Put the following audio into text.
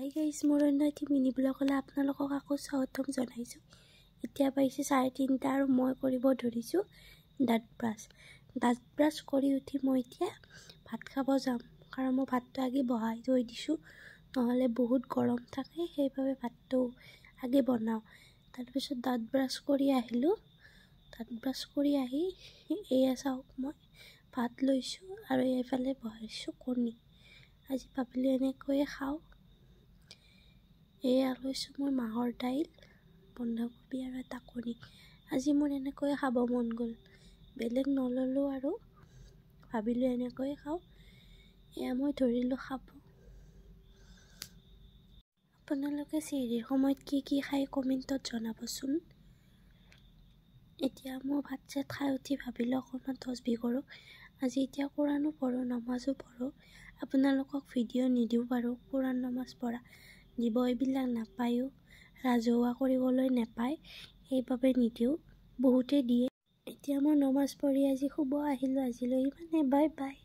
Hi guys, মোৰ অন্য এটি মিনি ব্লগলৈ আপোনালোকক আকৌ স্বাগতম জনাইছোঁ। এতিয়া পাইছে 3:30 আৰু মই কৰিব ধৰিছোঁ দাঁত ব্ৰাছ কৰি উঠি মই এতিয়া ভাত খাব যাম। কাৰণ মই ভাতটো আগে বহাই থৈ দিছোঁ, নহ'লে বহুত গৰম থাকে, সেইবাবে ভাতটো আগে বনাওঁ। তাৰপিছত দাঁত ব্ৰাছ কৰি আহিলোঁ। দাঁত ব্ৰাছ কৰি আহি এয়া চাওক, মই ভাত লৈছোঁ আৰু এইফালে বহাইছোঁ কণী। আজি ভাবিলোঁ এনেকৈয়ে খাওঁ। এয়া লৈছোঁ মই মাহৰ দাইল, বন্ধাকবি আৰু এটা কণী। আজি মোৰ এনেকৈয়ে খাব মন গ'ল, বেলেগ নল'লোঁ আৰু ভাবিলোঁ এনেকৈয়ে খাওঁ। এয়া মই ধৰিলোঁ খাব। আপোনালোকে চিৰিৰ সময়ত কি খাই কমেণ্টত জনাবচোন। এতিয়া মই ভাত চাত খাই উঠি ভাবিলোঁ অকণমান তছবি কৰোঁ। আজি এতিয়া কোৰাণো পঢ়োঁ, নমাজো পঢ়োঁ। আপোনালোকক ভিডিঅ' নিদিওঁ বাৰু, কোৰাণ নমাজ পঢ়া দিব এইবিলাক নাপায়ো, ৰাজহুৱা কৰিবলৈ নাপায়, সেইবাবে নিদিওঁ। বহুতে দিয়ে। এতিয়া মই নমাজ পঢ়ি আজি শুব আহিলোঁ। আজিলৈ ইমানে, বাই বাই।